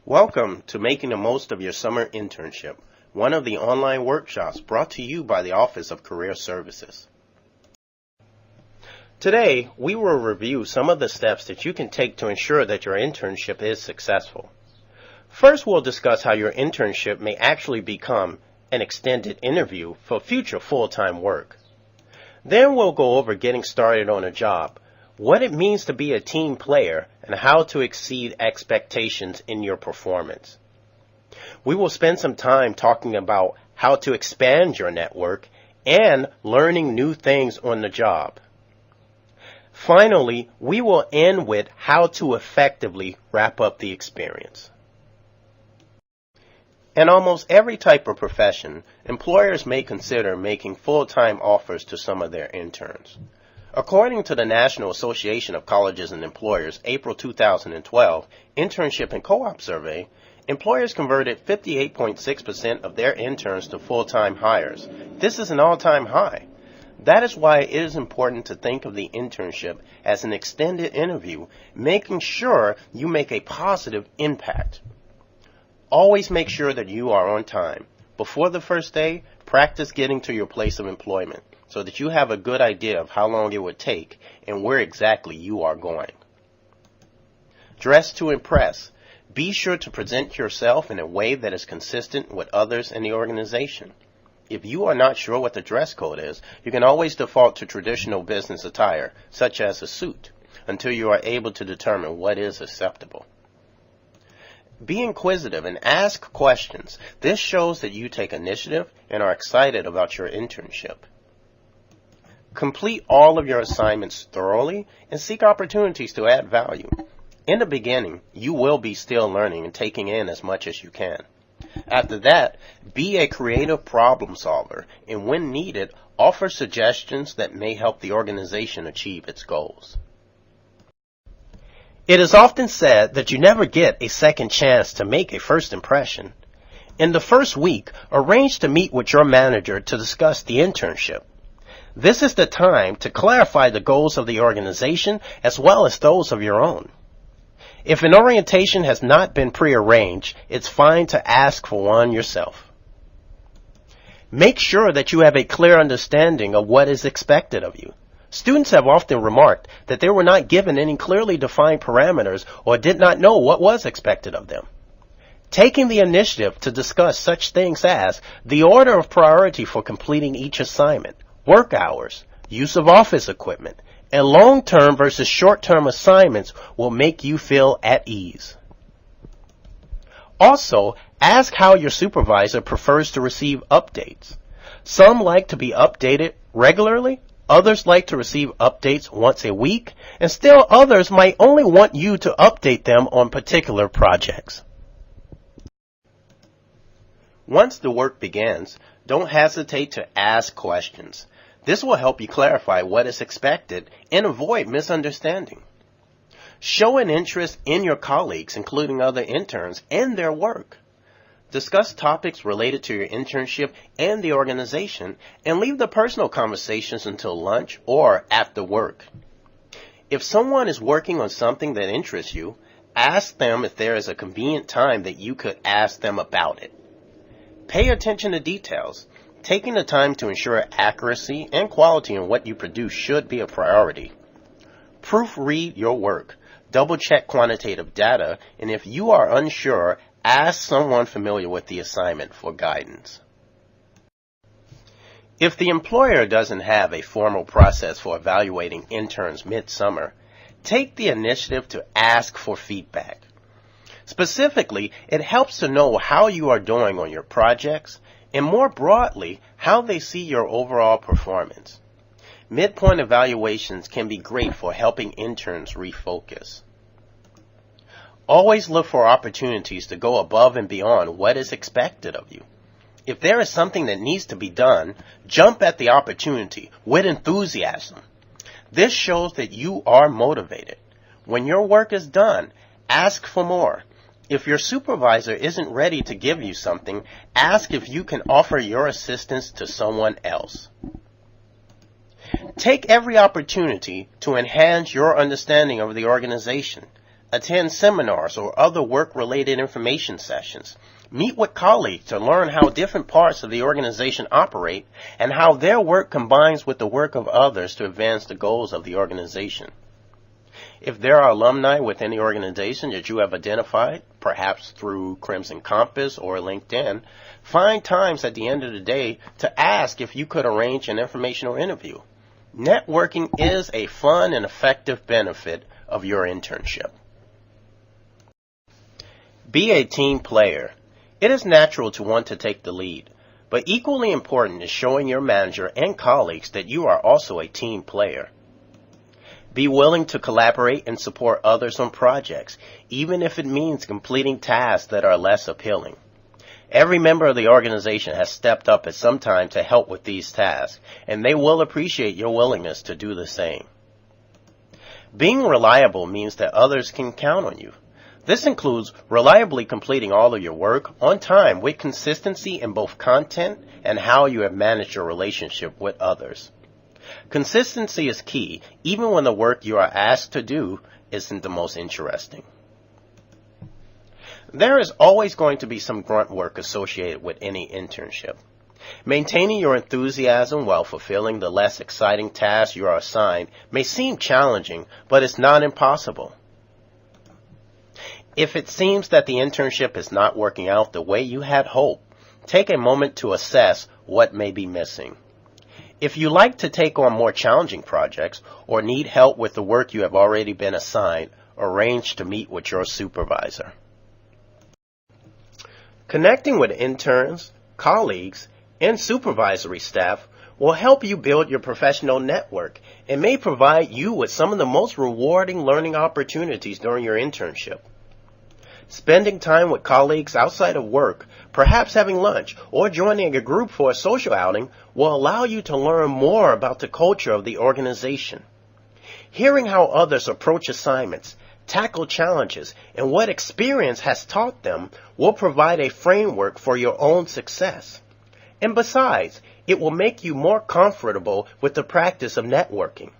Welcome to Making the Most of Your Summer Internship, one of the online workshops brought to you by the Office of Career Services. Today, we will review some of the steps that you can take to ensure that your internship is successful. First, we'll discuss how your internship may actually become an extended interview for future full-time work. Then we'll go over getting started on a job, what it means to be a team player, and how to exceed expectations in your performance. We will spend some time talking about how to expand your network and learning new things on the job. Finally, we will end with how to effectively wrap up the experience. In almost every type of profession, employers may consider making full-time offers to some of their interns. According to the National Association of Colleges and Employers' April 2012 Internship and Co-op Survey, employers converted 58.6% of their interns to full-time hires. This is an all-time high. That is why it is important to think of the internship as an extended interview, making sure you make a positive impact. Always make sure that you are on time. Before the first day, practice getting to your place of employment so that you have a good idea of how long it would take and where exactly you are going. Dress to impress. Be sure to present yourself in a way that is consistent with others in the organization. If you are not sure what the dress code is, you can always default to traditional business attire, such as a suit, until you are able to determine what is acceptable. Be inquisitive and ask questions. This shows that you take initiative and are excited about your internship. Complete all of your assignments thoroughly and seek opportunities to add value. In the beginning, you will be still learning and taking in as much as you can. After that, be a creative problem solver and when needed, offer suggestions that may help the organization achieve its goals. It is often said that you never get a second chance to make a first impression. In the first week, arrange to meet with your manager to discuss the internship. This is the time to clarify the goals of the organization as well as those of your own. If an orientation has not been prearranged, it's fine to ask for one yourself. Make sure that you have a clear understanding of what is expected of you. Students have often remarked that they were not given any clearly defined parameters or did not know what was expected of them. Taking the initiative to discuss such things as the order of priority for completing each assignment, work hours, use of office equipment, and long-term versus short-term assignments will make you feel at ease. Also, ask how your supervisor prefers to receive updates. Some like to be updated regularly, others like to receive updates once a week, and still others might only want you to update them on particular projects. Once the work begins, don't hesitate to ask questions. This will help you clarify what is expected and avoid misunderstanding. Show an interest in your colleagues, including other interns, and their work. Discuss topics related to your internship and the organization, and leave the personal conversations until lunch or after work. If someone is working on something that interests you, ask them if there is a convenient time that you could ask them about it. Pay attention to details. Taking the time to ensure accuracy and quality in what you produce should be a priority. Proofread your work. Double-check quantitative data, and if you are unsure, ask someone familiar with the assignment for guidance. If the employer doesn't have a formal process for evaluating interns mid-summer, take the initiative to ask for feedback. Specifically, it helps to know how you are doing on your projects, and more broadly, how they see your overall performance. Midpoint evaluations can be great for helping interns refocus. Always look for opportunities to go above and beyond what is expected of you. If there is something that needs to be done, jump at the opportunity with enthusiasm. This shows that you are motivated. When your work is done, ask for more. If your supervisor isn't ready to give you something, ask if you can offer your assistance to someone else. Take every opportunity to enhance your understanding of the organization. attend seminars or other work-related information sessions. Meet with colleagues to learn how different parts of the organization operate and how their work combines with the work of others to advance the goals of the organization. If there are alumni within the organization that you have identified, perhaps through Crimson Compass or LinkedIn, find times at the end of the day to ask if you could arrange an informational interview. Networking is a fun and effective benefit of your internship. Be a team player. It is natural to want to take the lead, but equally important is showing your manager and colleagues that you are also a team player. Be willing to collaborate and support others on projects, even if it means completing tasks that are less appealing. Every member of the organization has stepped up at some time to help with these tasks, and they will appreciate your willingness to do the same. Being reliable means that others can count on you. This includes reliably completing all of your work on time with consistency in both content and how you have managed your relationship with others. Consistency is key, even when the work you are asked to do isn't the most interesting. There is always going to be some grunt work associated with any internship. Maintaining your enthusiasm while fulfilling the less exciting tasks you are assigned may seem challenging, but it's not impossible. If it seems that the internship is not working out the way you had hoped, take a moment to assess what may be missing. If you like to take on more challenging projects or need help with the work you have already been assigned, arrange to meet with your supervisor. Connecting with interns, colleagues, and supervisory staff will help you build your professional network and may provide you with some of the most rewarding learning opportunities during your internship. Spending time with colleagues outside of work, perhaps having lunch, or joining a group for a social outing will allow you to learn more about the culture of the organization. Hearing how others approach assignments, tackle challenges, and what experience has taught them will provide a framework for your own success. And besides, it will make you more comfortable with the practice of networking.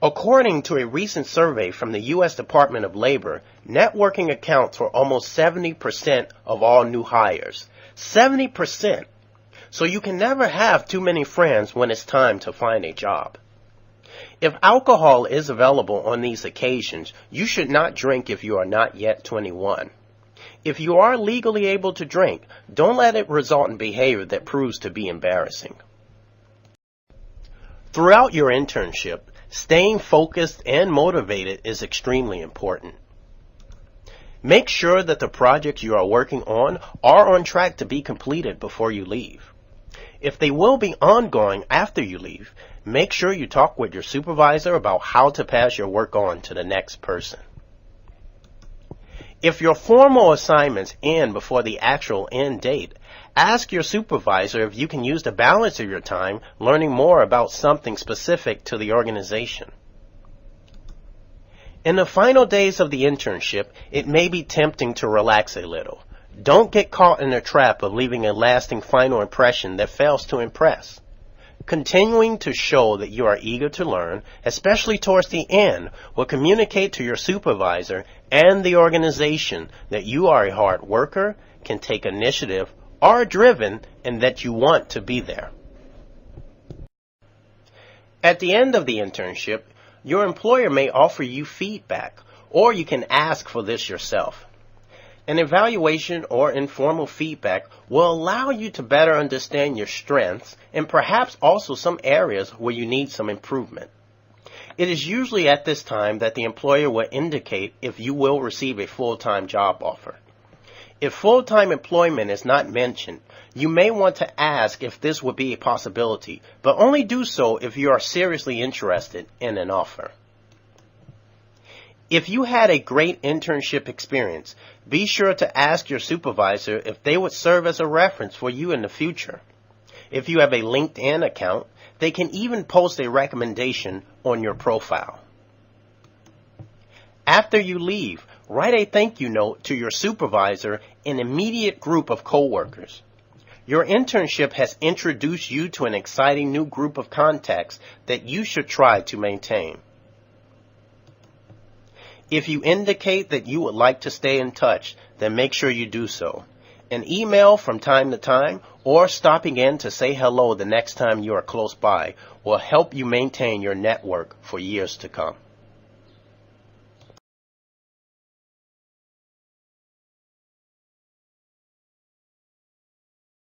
According to a recent survey from the U.S. Department of Labor, networking accounts for almost 70% of all new hires. 70%! So you can never have too many friends when it's time to find a job. If alcohol is available on these occasions, you should not drink if you are not yet 21. If you are legally able to drink, don't let it result in behavior that proves to be embarrassing. Throughout your internship, staying focused and motivated is extremely important. Make sure that the projects you are working on are on track to be completed before you leave. If they will be ongoing after you leave, make sure you talk with your supervisor about how to pass your work on to the next person. If your formal assignments end before the actual end date, ask your supervisor if you can use the balance of your time learning more about something specific to the organization. In the final days of the internship, it may be tempting to relax a little. Don't get caught in the trap of leaving a lasting final impression that fails to impress. Continuing to show that you are eager to learn, especially towards the end, will communicate to your supervisor and the organization that you are a hard worker, can take initiative, are driven, and that you want to be there. At the end of the internship, your employer may offer you feedback, or you can ask for this yourself. An evaluation or informal feedback will allow you to better understand your strengths and perhaps also some areas where you need some improvement. It is usually at this time that the employer will indicate if you will receive a full-time job offer. If full-time employment is not mentioned, you may want to ask if this would be a possibility, but only do so if you are seriously interested in an offer. If you had a great internship experience, be sure to ask your supervisor if they would serve as a reference for you in the future. If you have a LinkedIn account, they can even post a recommendation on your profile. After you leave, write a thank you note to your supervisor and immediate group of coworkers. Your internship has introduced you to an exciting new group of contacts that you should try to maintain. If you indicate that you would like to stay in touch, then make sure you do so. An email from time to time or stopping in to say hello the next time you are close by will help you maintain your network for years to come.